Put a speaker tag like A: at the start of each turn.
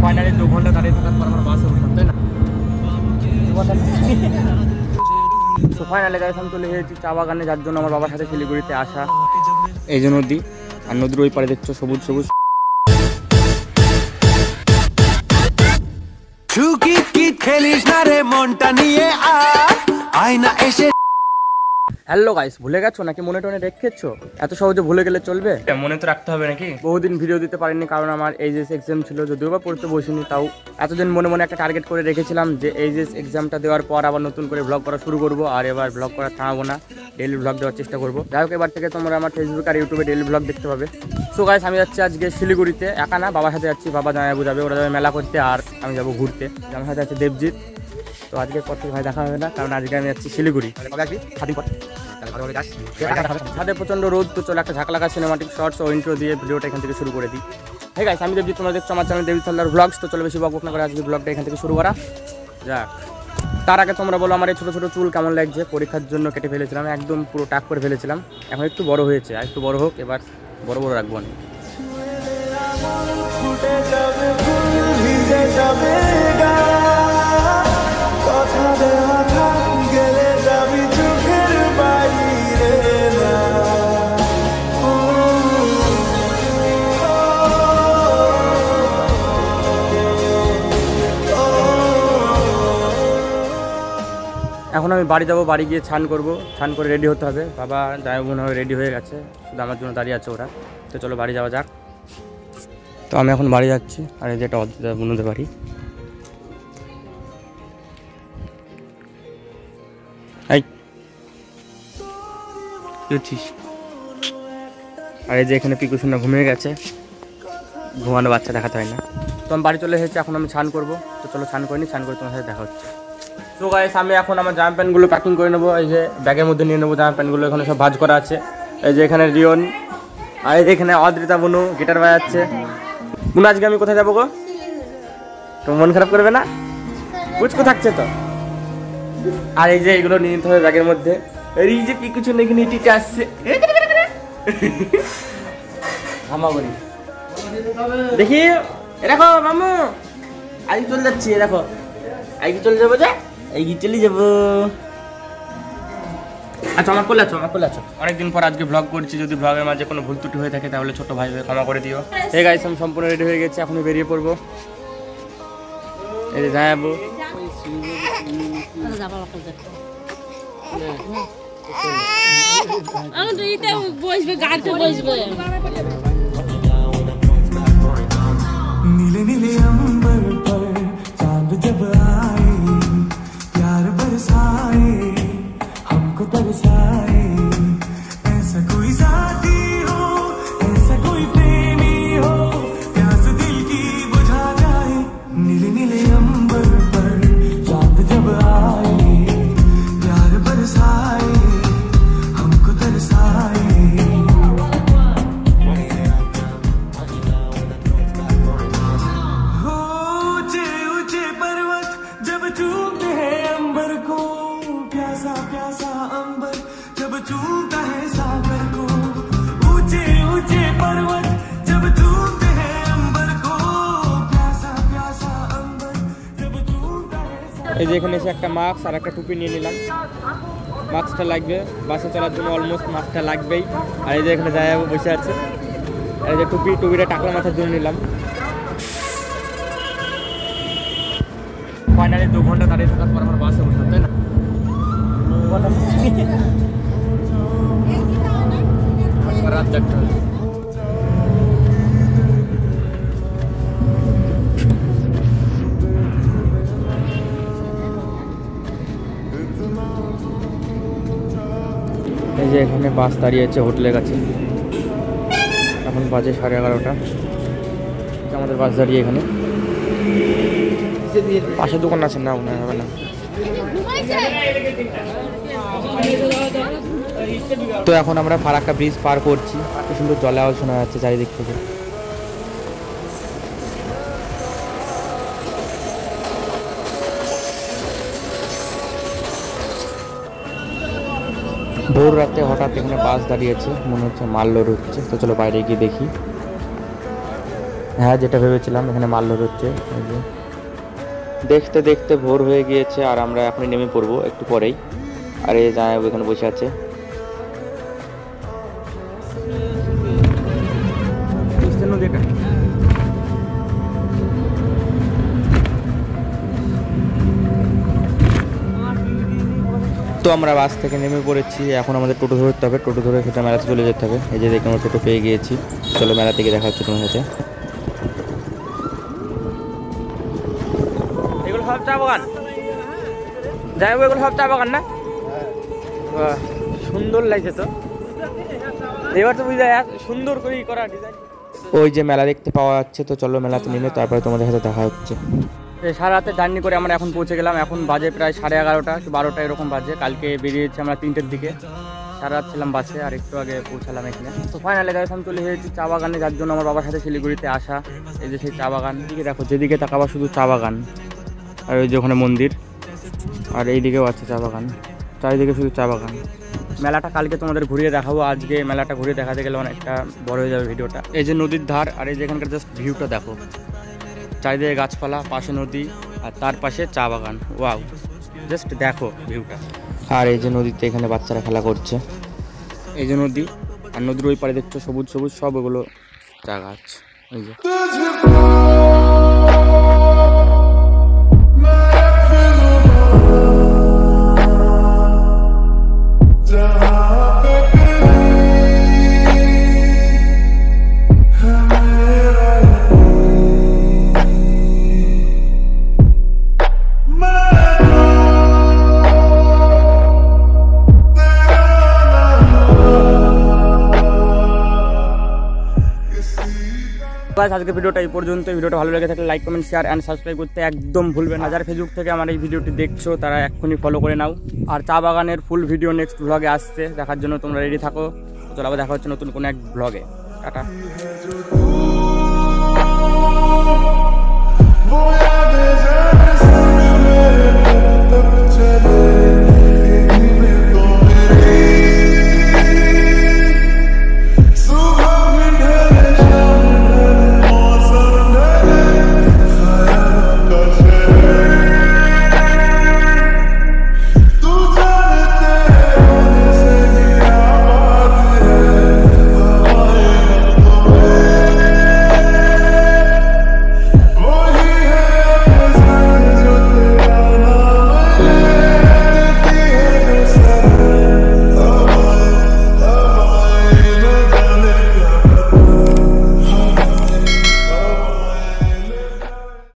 A: Finally 2 ঘন্টা দাঁড়িয়ে থাকার পর আমার বাসে উঠলাম, তাই না? তো ফাইনালি গাইস আমি চলে এসেছি চা বাগানে, যার জন্য আমার বাবার সাথে শিলিগুড়িতে আসা। এই যে নদী, আর নদীর ওই পারে দেখছো সবুজ সবুজ।
B: খেলিস না রে মনটা নিয়ে আয়না এসে।
A: হ্যালো গাইস, ভুলে গেছো নাকি মনে টনে রেখেছো? এত সহজে ভুলে গেলে চলবে? মনে তো রাখতে হবে নাকি? বহুদিন ভিডিও দিতে পারিনি কারণ আমার এইচএস এক্সাম ছিল, যদিও বা পড়তে বসিনি, তাও এতদিন মনে মনে একটা টার্গেট করে রেখেছিলাম যে এইচএস এক্সামটা দেওয়ার পর আবার নতুন করে ব্লগ করা শুরু করবো। আর এবার ব্লগ করা থামাবো না, ডেইলি ব্লগ দেওয়ার চেষ্টা করবো। যাই হোক, এবার থেকে তোমরা আমার ফেসবুক আর ইউটিউবে ডেইলি ব্লগ দেখতে পাবে। সো গাইস, আমি যাচ্ছি আজকে শিলিগুড়িতে, একা না, বাবার সাথে যাচ্ছি। বাবা জামাইবাবু যাবে, ওরা যাবে মেলা করতে, আর আমি যাবো ঘুরতে। আমার সাথে আছে দেবজিৎ। তো আজকের পর থেকে ভাই দেখা হবে না, কারণ আজকে আমি যাচ্ছি শিলিগুড়ি। ছাদে প্রচন্ড রোদ, তো চলো একটা ঝাঁক লাগা সিনেমাটিক শর্টস ও ইন্ট্রো দিয়ে ভিডিওটা এখান থেকে শুরু করে দিই। হ্যাঁ গাইস, আমি দেবজিৎ, তোমরা দেখছো আমার চ্যানেল দেবজিৎ হালদার ব্লগস। তো চলো বেশি বকবক না করে আজকে ব্লগটা এখান থেকে শুরু করা যাক। তার আগে তোমরা বলো আমার এই ছোটো ছোটো চুল কেমন লাগছে? পরীক্ষার জন্য কেটে ফেলেছিলাম, একদম পুরো টাক করে ফেলেছিলাম। এখন একটু বড় হয়েছে, আর একটু বড় হোক, এবার বড় বড় রাখবো আমি। এখন আমি বাড়ি যাবো, বাড়ি গিয়ে স্নান করবো, স্নান করে রেডি হতে হবে। বাবা জামাই বোন হয়ে রেডি হয়ে গেছে, শুধু আমার জন্য দাঁড়িয়ে আছে ওরা। তো চলো বাড়ি যাওয়া যাক। তো আমি এখন বাড়ি যাচ্ছি, আর এই যে এটা অদ্রিতা বোনদের বাড়ি। এই উঠিস। আর এই যে এখানে পিকু সোনা ঘুমিয়ে গেছে, ঘুমানো বাচ্চা দেখাতে হয় না। তো আমি বাড়ি চলে এসেছি, এখন আমি স্নান করবো। তো চলো স্নান করে নিই, স্নান করে তোমার সাথে দেখা হচ্ছে। তো গাইস, আমি এখন আমার জামা প্যান্টগুলো প্যাকিং করে নেবো। এই যে ব্যাগের মধ্যে নিয়ে নেবো জামা প্যান্টগুলো, এখানে সব ভাঁজ করা আছে। এই যে এখানে রিয়ন, আর এই যে এখানে অদ্রিতা বুনু গিটার বাজাচ্ছে। বুনু, আজকে আমি কোথায় যাবো গো? তো মন খারাপ করবে না? পুচকু থাকছে তো। আর এই যে এগুলো নিয়ে নিতে হবে ব্যাগের মধ্যে। এই যে কিছু নেই, এখানে টিকে আসছে। হামাগুড়ি দেখি, এরকম মামু আজ চলে যাচ্ছি, দেখো আজকে চলে যাবো, যা এই চলে যাবো। আচ্ছা, আমার কোলে আছো, আমার কোলে আছো। অনেকদিন পর আজকে ব্লগ করছি, যদি ব্লগের মাঝে কোনো ভুল ত্রুটি হয়ে থাকে তাহলে ছোট ভাই হয়ে ক্ষমা করে দিও। এই গাইস, আমি সম্পূর্ণ রেডি হয়ে গেছি, এখনই বেরিয়ে পড়বো। এই যে যাবো,
B: नीले नीले अंबर पर चांद जब आए, प्यार बरसाए, हमको तरसाए, ऐसा कोई साथी हो, ऐसा कोई प्रेमी हो, प्यास दिल की बुझा जाए। नीले नीले अंबर पर चांद जब आए, प्यार बरसाए, हमको तरसाए।
A: এই যে এখানে এসে একটা মাস্ক আর একটা টুপি নিয়ে নিলাম। মাস্কটা লাগবে, বাসে চলার জন্য অলমোস্ট মাস্কটা লাগবেই। আর এই যে এখানে যাই বসে আছে, আর এই যে টুপিটা টাকলা মাথার জন্য নিলাম। ফাইনালি 2 ঘন্টা দাঁড়িয়ে থাকার পর আমার বাসে উঠলাম, তাই না? সারা রাত জাগতে হবে। এই যে এখানে বাস দাঁড়িয়ে আছে হোটেলের কাছে, এখন বাজে 11:30। আমাদের বাস দাঁড়িয়ে এখানে, পাশে দোকান আছে না, মনে হবে না। তো এখন আমরা ফারাক্কা ব্রিজ পার করছি, খুব সুন্দর জলে আওয়াজ শোনা যাচ্ছে চারিদিক থেকে। ভোর রাতে হঠাৎ এখানে বাস দাঁড়িয়েছে, মনে হচ্ছে মাল লোড হচ্ছে। তো চলো বাইরে গিয়ে দেখি। হ্যাঁ, যেটা ভেবেছিলাম, এখানে মাল লোড হচ্ছে। দেখতে দেখতে ভোর হয়ে গিয়েছে আর আমরা এখনই নেমে পড়বো একটু পরেই। আর এই জামাইবাবু এখানে বসে আছে। তো আমরা বাস থেকে নেমে পড়েছি, এখন আমাদের টোটো ধরতে হবে, টোটো ধরে সেটা মেলাতে চলে যেতে হবে। এই যে দেখে আমরা টোটো পেয়ে গিয়েছি, চলো মেলা থেকে দেখা হচ্ছে তোমার সাথে। এগুলো সব চা বাগান, যাই হোক এগুলো সব চা বাগান না? সুন্দর লাগছে তো, এবার তো বুঝা সুন্দর করেই করা ডিজাইন। ওই যে মেলা দেখতে পাওয়া যাচ্ছে, তো চলো মেলাতে নেমে তারপরে তোমাদের সাথে দেখা হচ্ছে। সারা রাতে জার্নি করে আমরা এখন পৌঁছে গেলাম, এখন বাজে প্রায় 11:30 কি 12টা এরকম বাজে। কালকে বেরিয়েছি আমরা 3টের দিকে, সারা রাত ছিলাম বাসে আর একটু আগে পৌঁছালাম এখানে। তো ফাইনালি গাইস আমি চলে এসেছি চা বাগানে, যার জন্য আমার বাবার সাথে শিলিগুড়িতে আসা। এই যে সেই চা বাগান, দিকে দেখো, যেদিকে তাকাবা শুধু চা বাগান, আর ওই যে ওখানে মন্দির, আর এইদিকেও আছে চা বাগান, চারিদিকে শুধু চা বাগান। মেলাটা কালকে তোমাদের ঘুরিয়ে দেখাবো, আজকে মেলাটা ঘুরিয়ে দেখাতে গেলে অনেকটা বড় হয়ে যাবে ভিডিওটা। এই যে নদীর ধার, আর এই যে এখানকার জাস্ট ভিউটা দেখো, চারিদিকে গাছপালা, পাশে নদী, আর তার পাশে চা বাগান। ওয়াও, জাস্ট দেখো ভিউটা। আর এই যে নদীতে এখানে বাচ্চারা খেলা করছে, এই যে নদী, আর নদীর ওই পারে দেখছো সবুজ সবুজ সব ওগুলো চা গাছ। এই যে আজকে ভিডিওটা এই পর্যন্ত। ভিডিওটা ভালো লেগে থাকলে like, comment, share and subscribe করতে একদম ভুলবেন না। যারা ফেসবুক থেকে আমার এই ভিডিওটি দেখছো তারা এক্ষুনি ফলো করে নাও। আর চা বাগানের ফুল ভিডিও নেক্সট ব্লগে আসছে, দেখার জন্য তোমরা রেডি থাকো। চলো আবার দেখা হচ্ছে নতুন কোনো এক ব্লগে। টাটা।